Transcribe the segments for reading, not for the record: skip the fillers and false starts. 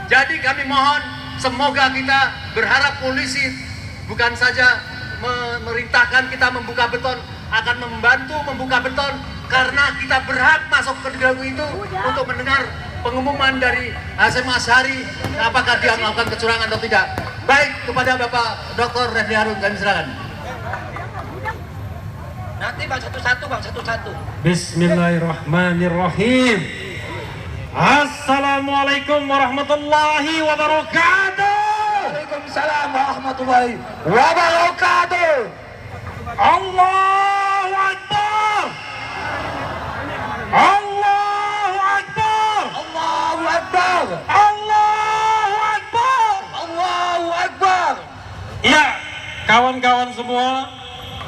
Jadi kami mohon, semoga kita berharap polisi bukan saja memerintahkan kita membuka beton, akan membantu membuka beton, karena kita berhak masuk ke gedung itu untuk mendengar pengumuman dari Hasyim Asyari apakah dia melakukan kecurangan atau tidak. Baik, kepada Bapak Dr. Refli Harun kami silakan. Nanti bang satu-satu. Bismillahirrahmanirrahim. Assalamualaikum warahmatullahi wabarakatuh. Waalaikumsalam warahmatullahi wabarakatuh. Allahu Akbar. Allahu Akbar. Allahu Akbar. Allahu Akbar. Allahu Akbar. Ya, kawan-kawan semua,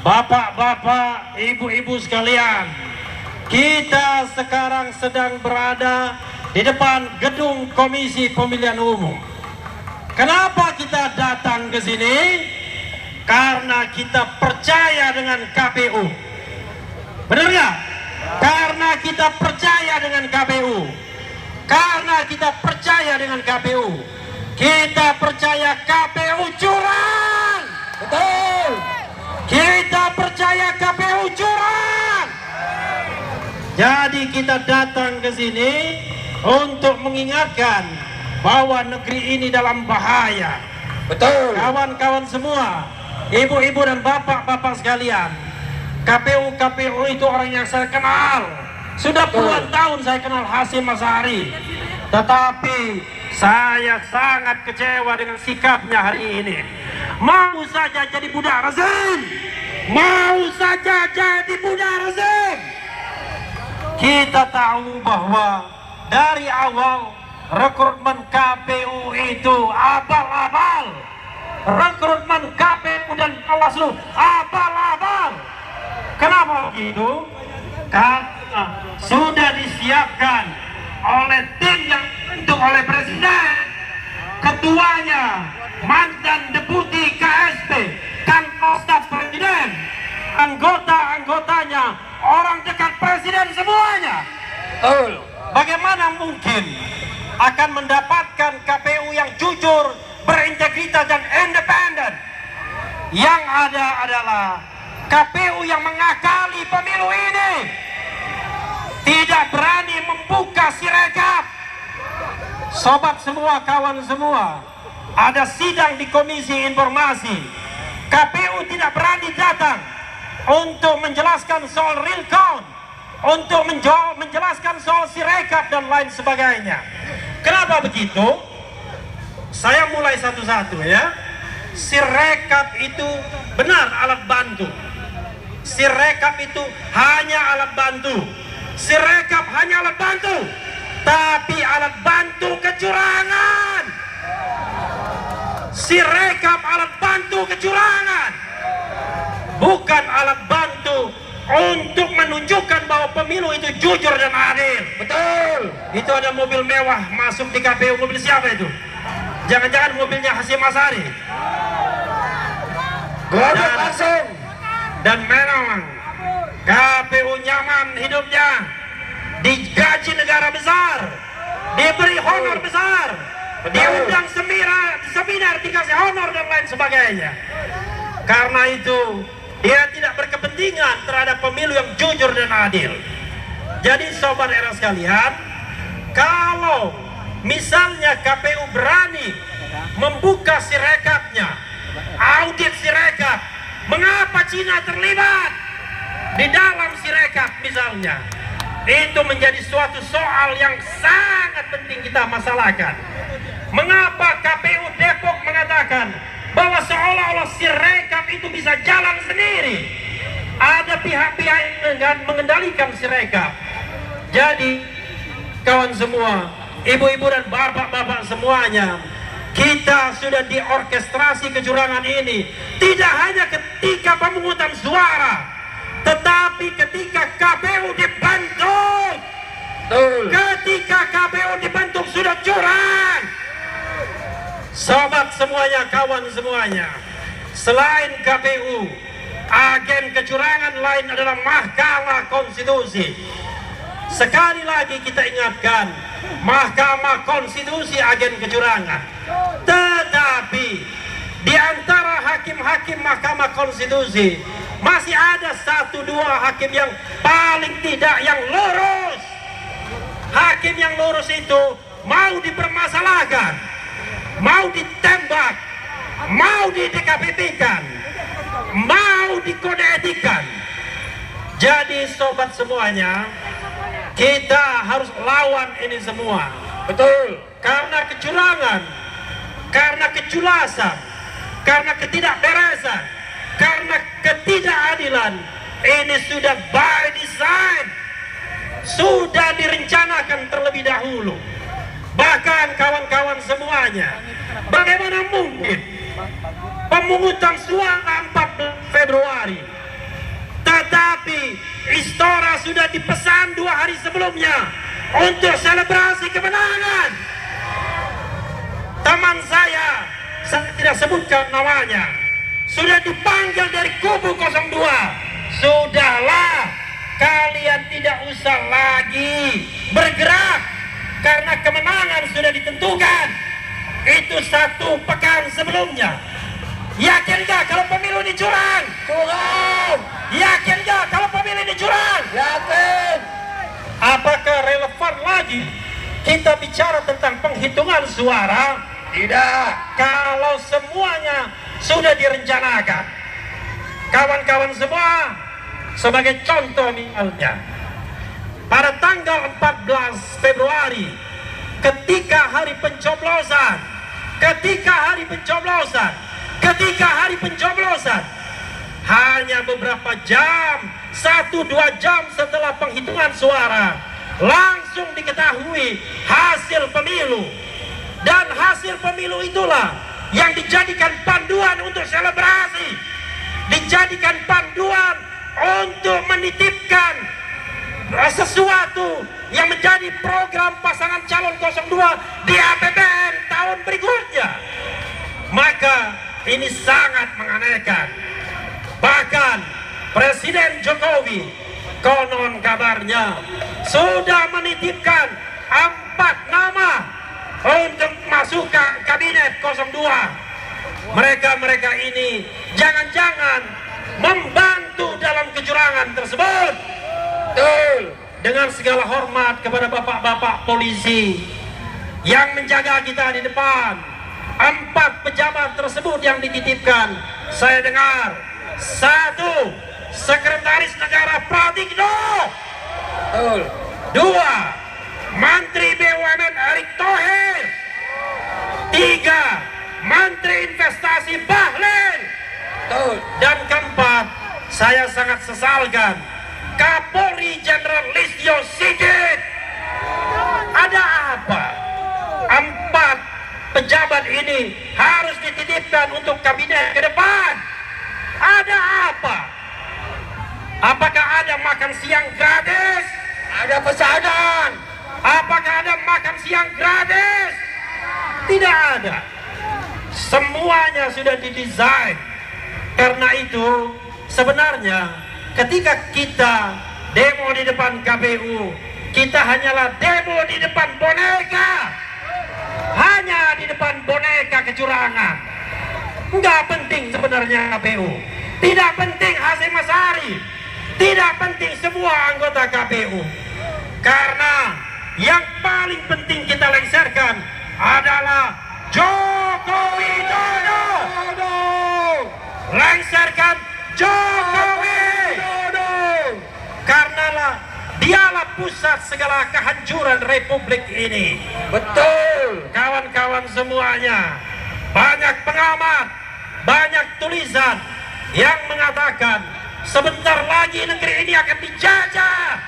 bapak-bapak, ibu-ibu sekalian, kita sekarang sedang berada di depan gedung Komisi Pemilihan Umum. Kenapa kita datang ke sini? Karena kita percaya dengan KPU. Benar nggak? Karena kita percaya dengan KPU. Karena kita percaya dengan KPU. Kita percaya KPU curang. Betul. Kita percaya KPU curang. Jadi kita datang ke sini untuk mengingatkan bahwa negeri ini dalam bahaya. Betul. Kawan-kawan semua, ibu-ibu dan bapak-bapak sekalian, KPU itu orang yang saya kenal. Sudah puluhan tahun saya kenal Hasyim Asyari. Tetapi saya sangat kecewa dengan sikapnya hari ini. Mau saja jadi budak rezim. Mau saja jadi budak rezim. Kita tahu bahwa dari awal rekrutmen KPU itu abal-abal. Rekrutmen KPU dan Bawaslu abal-abal. Kenapa begitu? Karena sudah disiapkan oleh tim yang dibentuk oleh Presiden, ketuanya mantan deputi KSP, kantor staf Presiden, anggota-anggotanya orang dekat Presiden semuanya. Bagaimana mungkin akan mendapatkan KPU yang jujur, berintegritas dan independen? Yang ada adalah KPU yang mengakali pemilu ini, tidak berani membuka sirekap. Sobat semua, kawan semua, ada sidang di Komisi Informasi. KPU tidak berani datang untuk menjelaskan soal real count, untuk menjelaskan soal sirekap dan lain sebagainya. Kenapa begitu? Saya mulai satu-satu ya. Sirekap itu benar alat bantu. Sirekap itu hanya alat bantu. Sirekap hanya alat bantu, tapi alat bantu kecurangan. Sirekap alat bantu kecurangan, bukan alat bantu untuk menunjukkan bahwa pemilu itu jujur dan adil. Betul. Itu ada mobil mewah masuk di KPU. Mobil siapa itu? Jangan-jangan mobilnya Hasyim Asyari. Dan memang KPU nyaman hidupnya, digaji negara besar, diberi honor besar, diundang seminar dikasih honor dan lain sebagainya. Karena itu dia tidak berkepentingan terhadap pemilu yang jujur dan adil. Jadi sobat era sekalian, kalau misalnya KPU berani membuka sirekapnya, audit sirekap, mengapa Cina terlibat di dalam sirekap misalnya? Itu menjadi suatu soal yang sangat penting kita masalahkan. Mengapa KPU Depok mengatakan bahwa seolah-olah sirekap itu bisa jalan sendiri? Ada pihak-pihak yang mengendalikan sirekap. Jadi kawan semua, ibu-ibu dan bapak-bapak semuanya, kita sudah diorkestrasi kecurangan ini. Tidak hanya ketika pemungutan suara, tetapi ketika KPU dibentuk. Ketika KPU dibentuk sudah curang. Sobat semuanya, kawan semuanya, selain KPU, agen kecurangan lain adalah Mahkamah Konstitusi. Sekali lagi kita ingatkan, Mahkamah Konstitusi agen kecurangan. Tetapi di antara hakim-hakim Mahkamah Konstitusi masih ada 1-2 hakim yang paling tidak yang lurus. Hakim yang lurus itu mau dipermasalahkan, mau ditembak, mau di DKPP-kan, mau dikode etikan. Jadi sobat semuanya, kita harus lawan ini semua. Betul. Karena kecurangan, karena keculasan, karena ketidakberesan, karena ketidakadilan, ini sudah by design, sudah direncanakan terlebih dahulu. Bahkan kawan-kawan semuanya, bagaimana mungkin pemungutan suara 14 Februari, tetapi Istora sudah dipesan 2 hari sebelumnya untuk selebrasi kemenangan. Teman saya tidak sebutkan namanya, sudah dipanggil dari kubu 02. Sudahlah, kalian tidak usah lagi bergerak karena kemenangan sudah ditentukan. Itu 1 pekan sebelumnya. Yakin gak kalau pemilu ini curang? Curang. Yakin gak kalau pemilu ini curang? Yakin. Apakah relevan lagi kita bicara tentang penghitungan suara? Tidak. Kalau semuanya sudah direncanakan. Kawan-kawan semua, sebagai contoh misalnya, pada tanggal 14 Februari, ketika hari pencoblosan, hanya beberapa jam, 1-2 jam setelah penghitungan suara, langsung diketahui hasil pemilu. Dan hasil pemilu itulah yang dijadikan panduan untuk selebrasi, dijadikan panduan untuk menitipkan sesuatu yang menjadi program pasangan calon 02 di APBN tahun berikutnya. Maka ini sangat menganehkan. Bahkan Presiden Jokowi konon kabarnya sudah menitipkan 4 nama untuk masuk ke kabinet 02. Mereka ini jangan-jangan membantu dalam kecurangan tersebut. Betul. Dengan segala hormat kepada bapak-bapak polisi yang menjaga kita di depan, 4 pejabat tersebut yang dititipkan, saya dengar 1. Sekretaris Negara Pratikno. Betul. 2. Menteri BUMN Erick Thohir. 3. Menteri Investasi Bahlil. Betul. Dan keempat, saya sangat sesalkan Kapolri Jenderal Listio Sigit. Ada apa? 4 pejabat ini harus dititipkan untuk kabinet ke depan. Ada apa? Apakah ada makan siang gratis? Ada pesanan. Apakah ada makan siang gratis? Tidak ada. Semuanya sudah didesain. Karena itu sebenarnya ketika kita demo di depan KPU, kita hanyalah demo di depan boneka. Hanya di depan boneka kecurangan. Enggak penting sebenarnya KPU. Tidak penting Hasyim Asyari. Tidak penting semua anggota KPU. Karena yang paling penting kita lengserkan adalah Joko Widodo. Lengserkan Jokowi. Karenalah dialah pusat segala kehancuran republik ini. Betul. Kawan-kawan semuanya, banyak pengamat, banyak tulisan yang mengatakan sebentar lagi negeri ini akan dijajah.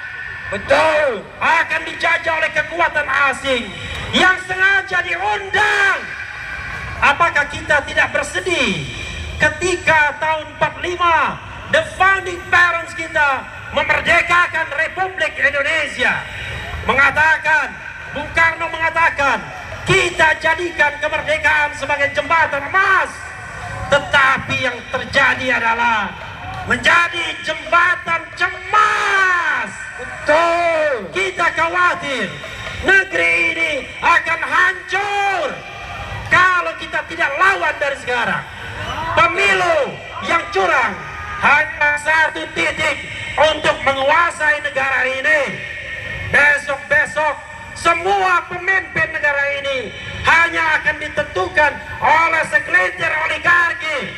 Betul. Akan dijajah oleh kekuatan asing yang sengaja diundang. Apakah kita tidak bersedih ketika tahun 45 the founding parents kita memerdekakan Republik Indonesia? Bung Karno mengatakan kita jadikan kemerdekaan sebagai jembatan emas. Tetapi yang terjadi adalah menjadi jembatan cemas. Betul. Kita khawatir Negeri ini akan hancur kalau kita tidak lawan dari sekarang. Pemilu yang curang hanya satu titik untuk menguasai negara ini. Besok-besok semua pemimpin negara ini hanya akan ditentukan oleh segelintir oligarki.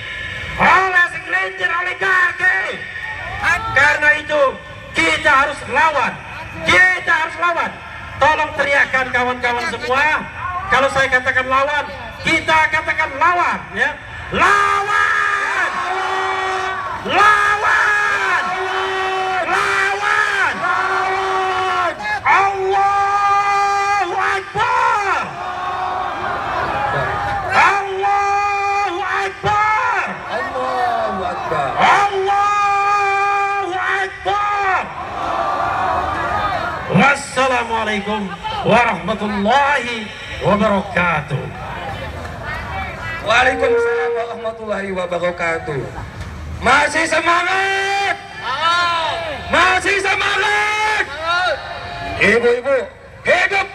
Karena itu kita harus lawan. Tolong teriakkan kawan-kawan semua. Kalau saya katakan lawan, kita katakan lawan, ya. Lawan! Lawan! Lawan! Allahu Akbar! Allahu Akbar! Allahu Akbar. Allahu Akbar! Wassalamualaikum warahmatullahi wabarakatuh. Waalaikumsalam warahmatullahi wabarakatuh. Masih semangat? Masih semangat? Ibu-ibu, hidup